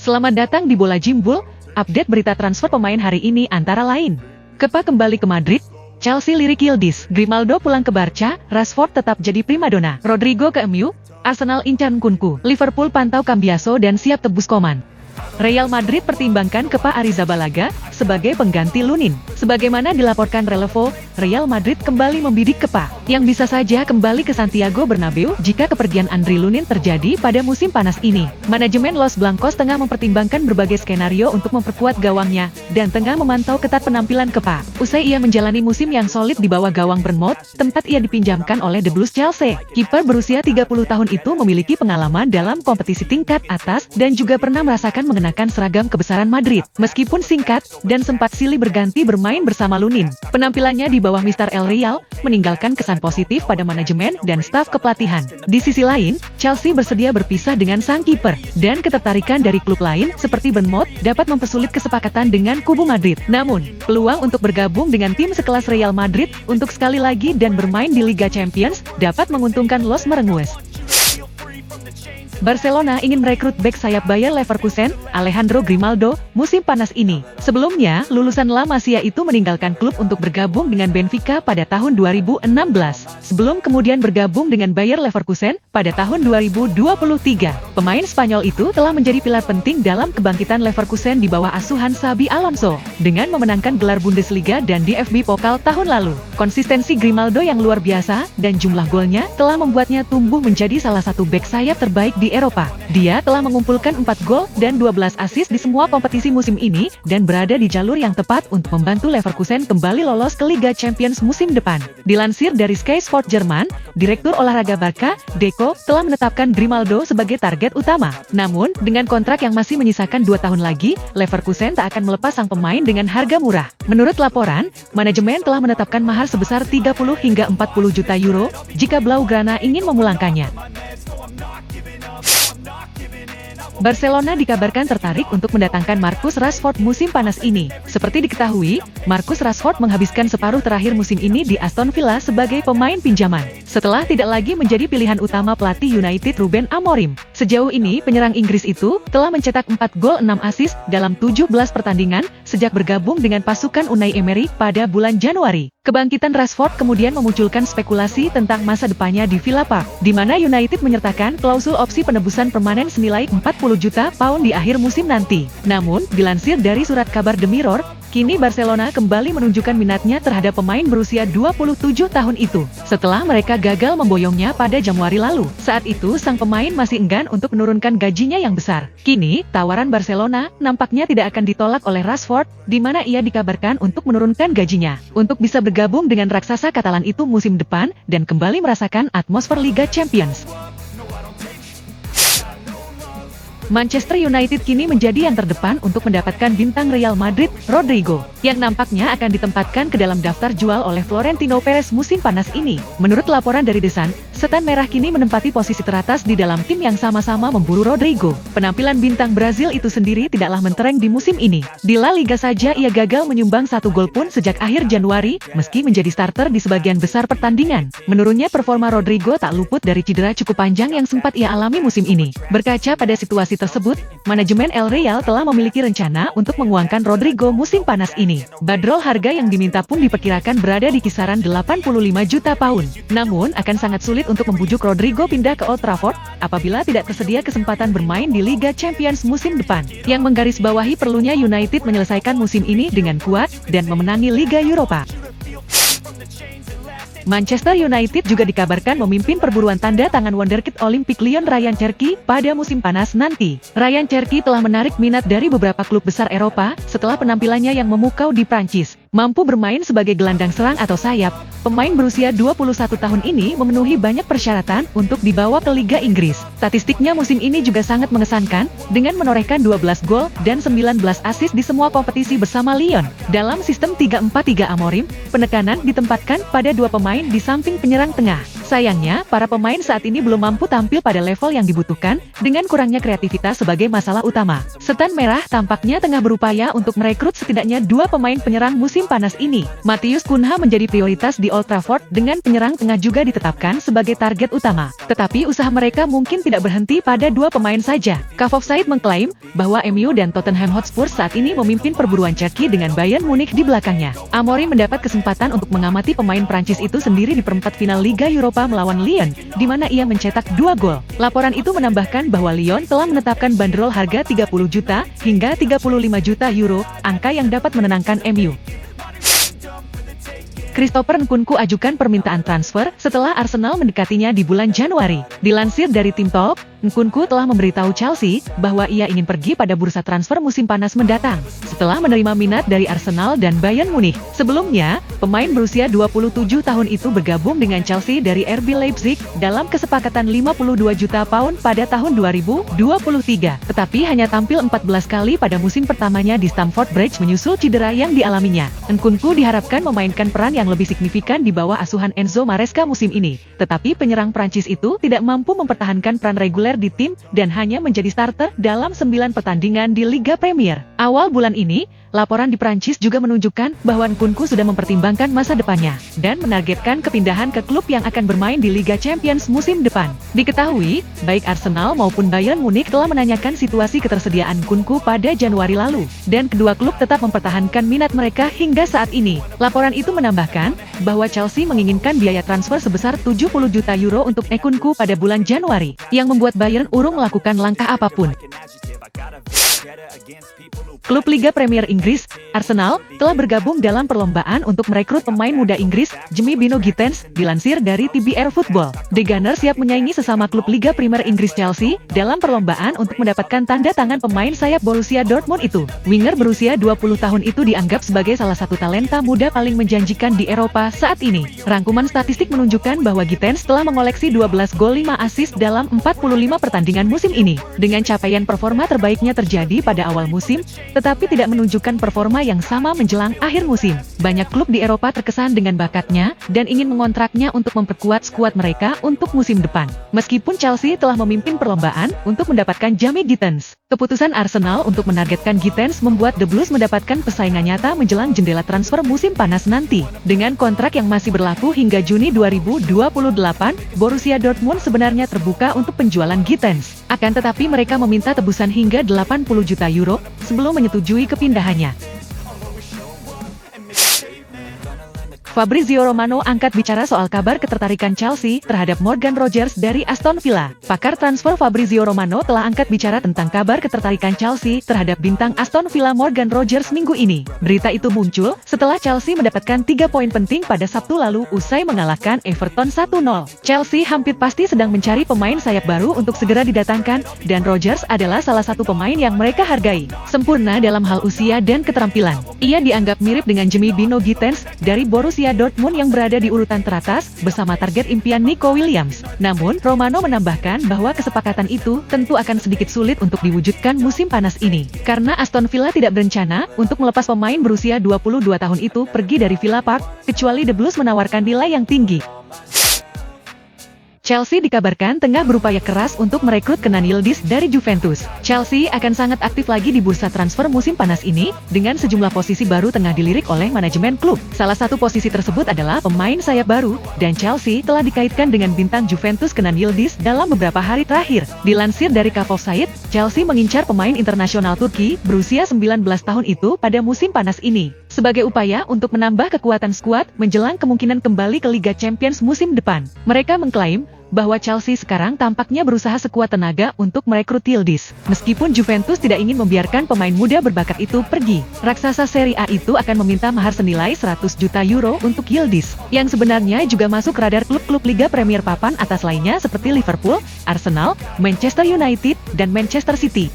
Selamat datang di Bola Jimbul. Update berita transfer pemain hari ini antara lain: Kepa kembali ke Madrid, Chelsea lirik Yildiz, Grimaldo pulang ke Barca, Rashford tetap jadi primadona, Rodrigo ke MU, Arsenal incar Nkunku, Liverpool pantau Cambiaso dan siap tebus Koman. Real Madrid pertimbangkan Kepa Arrizabalaga sebagai pengganti Lunin. Sebagaimana dilaporkan Relevo, Real Madrid kembali membidik Kepa, yang bisa saja kembali ke Santiago Bernabeu jika kepergian Andriy Lunin terjadi pada musim panas ini. Manajemen Los Blancos tengah mempertimbangkan berbagai skenario untuk memperkuat gawangnya, dan tengah memantau ketat penampilan Kepa. Usai ia menjalani musim yang solid di bawah gawang Bournemouth, tempat ia dipinjamkan oleh The Blues Chelsea. Kiper berusia 30 tahun itu memiliki pengalaman dalam kompetisi tingkat atas, dan juga pernah merasakan mengenakan seragam kebesaran Madrid. Meskipun singkat, dan sempat silih berganti bermain bersama Lunin, penampilannya di bawah Mister El Real meninggalkan kesan positif pada manajemen dan staf kepelatihan. Di sisi lain, Chelsea bersedia berpisah dengan sang kiper, dan ketertarikan dari klub lain seperti Bournemouth dapat mempersulit kesepakatan dengan kubu Madrid. Namun, peluang untuk bergabung dengan tim sekelas Real Madrid untuk sekali lagi dan bermain di Liga Champions dapat menguntungkan Los Merengues. Barcelona ingin merekrut bek sayap Bayer Leverkusen, Alejandro Grimaldo, musim panas ini. Sebelumnya, lulusan La Masia itu meninggalkan klub untuk bergabung dengan Benfica pada tahun 2016, sebelum kemudian bergabung dengan Bayer Leverkusen pada tahun 2023. Pemain Spanyol itu telah menjadi pilar penting dalam kebangkitan Leverkusen di bawah asuhan Xabi Alonso, dengan memenangkan gelar Bundesliga dan DFB Pokal tahun lalu. Konsistensi Grimaldo yang luar biasa, dan jumlah golnya, telah membuatnya tumbuh menjadi salah satu bek sayap terbaik di Eropa. Dia telah mengumpulkan 4 gol dan 12 assist di semua kompetisi musim ini, dan berada di jalur yang tepat untuk membantu Leverkusen kembali lolos ke Liga Champions musim depan. Dilansir dari Sky Sport Jerman, Direktur Olahraga Barca, Deco, telah menetapkan Grimaldo sebagai target utama. Namun, dengan kontrak yang masih menyisakan 2 tahun lagi, Leverkusen tak akan melepas sang pemain dengan harga murah. Menurut laporan, manajemen telah menetapkan mahar sebesar 30 hingga 40 juta euro jika Blaugrana ingin memulangkannya. Barcelona dikabarkan tertarik untuk mendatangkan Marcus Rashford musim panas ini. Seperti diketahui, Marcus Rashford menghabiskan separuh terakhir musim ini di Aston Villa sebagai pemain pinjaman, setelah tidak lagi menjadi pilihan utama pelatih United Ruben Amorim. Sejauh ini, penyerang Inggris itu telah mencetak 4 gol 6 assist dalam 17 pertandingan sejak bergabung dengan pasukan Unai Emery pada bulan Januari. Kebangkitan Rashford kemudian memunculkan spekulasi tentang masa depannya di Villa Park, di mana United menyertakan klausul opsi penebusan permanen senilai 40 juta pound di akhir musim nanti. Namun, dilansir dari surat kabar The Mirror, kini Barcelona kembali menunjukkan minatnya terhadap pemain berusia 27 tahun itu, setelah mereka gagal memboyongnya pada Januari lalu. Saat itu, sang pemain masih enggan untuk menurunkan gajinya yang besar. Kini, tawaran Barcelona nampaknya tidak akan ditolak oleh Rashford, di mana ia dikabarkan untuk menurunkan gajinya, untuk bisa bergabung dengan raksasa Katalan itu musim depan, dan kembali merasakan atmosfer Liga Champions. Manchester United kini menjadi yang terdepan untuk mendapatkan bintang Real Madrid, Rodrigo, yang nampaknya akan ditempatkan ke dalam daftar jual oleh Florentino Perez musim panas ini. Menurut laporan dari The Sun, Setan Merah kini menempati posisi teratas di dalam tim yang sama-sama memburu Rodrigo. Penampilan bintang Brazil itu sendiri tidaklah mentereng di musim ini. Di La Liga saja ia gagal menyumbang 1 gol pun sejak akhir Januari, meski menjadi starter di sebagian besar pertandingan. Menurutnya performa Rodrigo tak luput dari cedera cukup panjang yang sempat ia alami musim ini. Berkaca pada situasi tersebut, manajemen El Real telah memiliki rencana untuk menguangkan Rodrigo musim panas ini. Bandrol harga yang diminta pun diperkirakan berada di kisaran 85 juta pound. Namun, akan sangat sulit untuk membujuk Rodrigo pindah ke Old Trafford apabila tidak tersedia kesempatan bermain di Liga Champions musim depan, yang menggarisbawahi perlunya United menyelesaikan musim ini dengan kuat dan memenangi Liga Eropa. Manchester United juga dikabarkan memimpin perburuan tanda tangan wonderkid Olimpik Lyon Ryan Cherki pada musim panas nanti. Ryan Cherki telah menarik minat dari beberapa klub besar Eropa setelah penampilannya yang memukau di Prancis. Mampu bermain sebagai gelandang serang atau sayap, pemain berusia 21 tahun ini memenuhi banyak persyaratan untuk dibawa ke Liga Inggris. Statistiknya musim ini juga sangat mengesankan, dengan menorehkan 12 gol dan 19 assist di semua kompetisi bersama Lyon. Dalam sistem 3-4-3 Amorim, penekanan ditempatkan pada 2 pemain di samping penyerang tengah. Sayangnya, para pemain saat ini belum mampu tampil pada level yang dibutuhkan, dengan kurangnya kreativitas sebagai masalah utama. Setan Merah tampaknya tengah berupaya untuk merekrut setidaknya 2 pemain penyerang musim panas ini. Matheus Cunha menjadi prioritas di Old Trafford, dengan penyerang tengah juga ditetapkan sebagai target utama. Tetapi usaha mereka mungkin tidak berhenti pada 2 pemain saja. Kaf Offside mengklaim bahwa MU dan Tottenham Hotspur saat ini memimpin perburuan Cherki dengan Bayern Munich di belakangnya. Amorim mendapat kesempatan untuk mengamati pemain Prancis itu sendiri di perempat final Liga Eropa melawan Lyon, di mana ia mencetak 2 gol. Laporan itu menambahkan bahwa Lyon telah menetapkan bandrol harga 30 juta hingga 35 juta euro, angka yang dapat menenangkan MU. Christopher Nkunku ajukan permintaan transfer setelah Arsenal mendekatinya di bulan Januari. Dilansir dari Tim Talk, Nkunku telah memberitahu Chelsea bahwa ia ingin pergi pada bursa transfer musim panas mendatang, setelah menerima minat dari Arsenal dan Bayern Munich. Sebelumnya, pemain berusia 27 tahun itu bergabung dengan Chelsea dari RB Leipzig dalam kesepakatan 52 juta pound pada tahun 2023, tetapi hanya tampil 14 kali pada musim pertamanya di Stamford Bridge menyusul cedera yang dialaminya. Nkunku diharapkan memainkan peran yang lebih signifikan di bawah asuhan Enzo Maresca musim ini, tetapi penyerang Prancis itu tidak mampu mempertahankan peran reguler di tim dan hanya menjadi starter dalam 9 pertandingan di Liga Premier. Awal bulan ini, laporan di Prancis juga menunjukkan bahwa Nkunku sudah mempertimbangkan masa depannya dan menargetkan kepindahan ke klub yang akan bermain di Liga Champions musim depan. Diketahui, baik Arsenal maupun Bayern Munich telah menanyakan situasi ketersediaan Nkunku pada Januari lalu, dan kedua klub tetap mempertahankan minat mereka hingga saat ini. Laporan itu menambahkan bahwa Chelsea menginginkan biaya transfer sebesar 70 juta euro untuk Nkunku pada bulan Januari, yang membuat Bayern urung melakukan langkah apapun. Klub Liga Premier Inggris, Arsenal, telah bergabung dalam perlombaan untuk merekrut pemain muda Inggris, Jamie Bino Gittens, dilansir dari TBR Football. The Gunners siap menyaingi sesama klub Liga Premier Inggris Chelsea dalam perlombaan untuk mendapatkan tanda tangan pemain sayap Borussia Dortmund itu. Winger berusia 20 tahun itu dianggap sebagai salah satu talenta muda paling menjanjikan di Eropa saat ini. Rangkuman statistik menunjukkan bahwa Gittens telah mengoleksi 12 gol 5 assist dalam 45 pertandingan musim ini. Dengan capaian performa terbaiknya terjadi pada awal musim, tetapi tidak menunjukkan performa yang sama menjelang akhir musim. Banyak klub di Eropa terkesan dengan bakatnya dan ingin mengontraknya untuk memperkuat skuad mereka untuk musim depan. Meskipun Chelsea telah memimpin perlombaan untuk mendapatkan Jamie Gittens, keputusan Arsenal untuk menargetkan Gittens membuat The Blues mendapatkan persaingan nyata menjelang jendela transfer musim panas nanti. Dengan kontrak yang masih berlaku hingga Juni 2028, Borussia Dortmund sebenarnya terbuka untuk penjualan Gittens. Akan tetapi mereka meminta tebusan hingga 80 juta euro sebelum menyetujui kepindahannya. Fabrizio Romano angkat bicara soal kabar ketertarikan Chelsea terhadap Morgan Rogers dari Aston Villa. Pakar transfer Fabrizio Romano telah angkat bicara tentang kabar ketertarikan Chelsea terhadap bintang Aston Villa Morgan Rogers minggu ini. Berita itu muncul setelah Chelsea mendapatkan 3 poin penting pada Sabtu lalu usai mengalahkan Everton 1-0. Chelsea hampir pasti sedang mencari pemain sayap baru untuk segera didatangkan, dan Rogers adalah salah satu pemain yang mereka hargai. Sempurna dalam hal usia dan keterampilan. Ia dianggap mirip dengan Jamie Bino Gittens dari Borussia Dortmund yang berada di urutan teratas bersama target impian Nico Williams. Namun, Romano menambahkan bahwa kesepakatan itu tentu akan sedikit sulit untuk diwujudkan musim panas ini, karena Aston Villa tidak berencana untuk melepas pemain berusia 22 tahun itu pergi dari Villa Park, kecuali The Blues menawarkan nilai yang tinggi. Chelsea dikabarkan tengah berupaya keras untuk merekrut Kenan Yildiz dari Juventus. Chelsea akan sangat aktif lagi di bursa transfer musim panas ini, dengan sejumlah posisi baru tengah dilirik oleh manajemen klub. Salah satu posisi tersebut adalah pemain sayap baru, dan Chelsea telah dikaitkan dengan bintang Juventus Kenan Yildiz dalam beberapa hari terakhir. Dilansir dari Kaf Offside, Chelsea mengincar pemain internasional Turki berusia 19 tahun itu pada musim panas ini, sebagai upaya untuk menambah kekuatan skuad menjelang kemungkinan kembali ke Liga Champions musim depan. Mereka mengklaim bahwa Chelsea sekarang tampaknya berusaha sekuat tenaga untuk merekrut Yildiz. Meskipun Juventus tidak ingin membiarkan pemain muda berbakat itu pergi, raksasa Serie A itu akan meminta mahar senilai 100 juta euro untuk Yildiz, yang sebenarnya juga masuk radar klub-klub Liga Premier papan atas lainnya seperti Liverpool, Arsenal, Manchester United, dan Manchester City.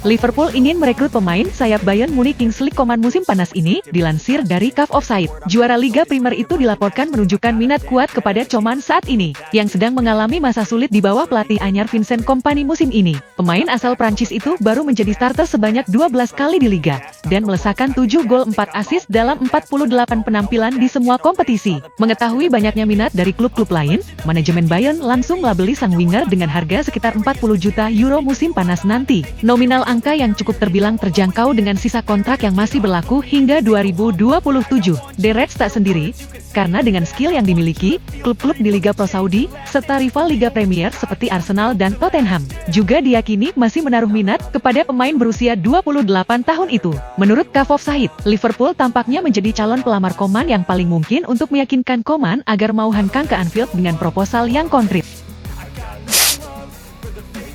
Liverpool ingin merekrut pemain sayap Bayern Munich Kingsley Coman musim panas ini, dilansir dari Cup of Sight. Juara Liga Primer itu dilaporkan menunjukkan minat kuat kepada Coman saat ini, yang sedang mengalami masa sulit di bawah pelatih anyar Vincent Kompany musim ini. Pemain asal Prancis itu baru menjadi starter sebanyak 12 kali di Liga, dan melesakkan 7 gol 4 assist dalam 48 penampilan di semua kompetisi. Mengetahui banyaknya minat dari klub-klub lain, manajemen Bayern langsung melabeli sang winger dengan harga sekitar 40 juta euro musim panas nanti. Nominal angka yang cukup terbilang terjangkau dengan sisa kontrak yang masih berlaku hingga 2027. The Reds tak sendiri, karena dengan skill yang dimiliki, klub-klub di Liga Pro Saudi, serta rival Liga Premier seperti Arsenal dan Tottenham, juga diyakini masih menaruh minat kepada pemain berusia 28 tahun itu. Menurut Cup of Sight, Liverpool tampaknya menjadi calon pelamar Coman yang paling mungkin untuk meyakinkan Coman agar mau hengkang ke Anfield dengan proposal yang konkret.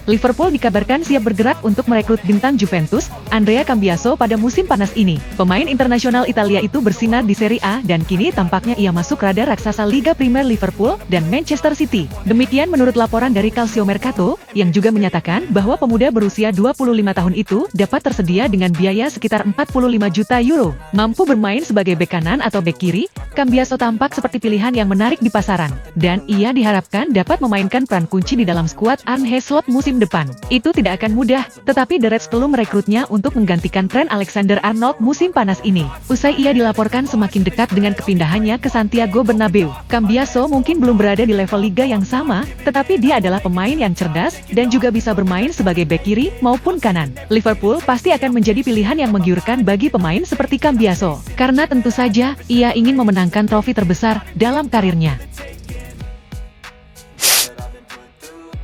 Liverpool dikabarkan siap bergerak untuk merekrut bintang Juventus, Andrea Cambiaso pada musim panas ini. Pemain internasional Italia itu bersinar di Serie A dan kini tampaknya ia masuk radar raksasa Liga Primer Liverpool dan Manchester City. Demikian menurut laporan dari Calcio Mercato, yang juga menyatakan bahwa pemuda berusia 25 tahun itu dapat tersedia dengan biaya sekitar 45 juta euro. Mampu bermain sebagai bek kanan atau bek kiri, Cambiaso tampak seperti pilihan yang menarik di pasaran, dan ia diharapkan dapat memainkan peran kunci di dalam skuad Arne Slot musim depan. Itu tidak akan mudah, tetapi The Reds perlu merekrutnya untuk menggantikan Trent Alexander-Arnold musim panas ini. Usai ia dilaporkan semakin dekat dengan kepindahannya ke Santiago Bernabeu, Cambiaso mungkin belum berada di level liga yang sama, tetapi dia adalah pemain yang cerdas dan juga bisa bermain sebagai bek kiri maupun kanan. Liverpool pasti akan menjadi pilihan yang menggiurkan bagi pemain seperti Cambiaso, karena tentu saja ia ingin memenangkan trofi terbesar dalam karirnya.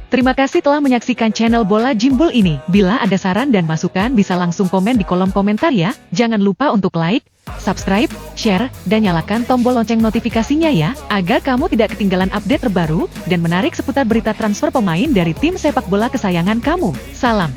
Terima kasih telah menyaksikan channel Bola Jimbul ini. Bila ada saran dan masukan bisa langsung komen di kolom komentar ya. Jangan lupa untuk like, subscribe, share, dan nyalakan tombol lonceng notifikasinya ya, agar kamu tidak ketinggalan update terbaru dan menarik seputar berita transfer pemain dari tim sepak bola kesayangan kamu. Salam.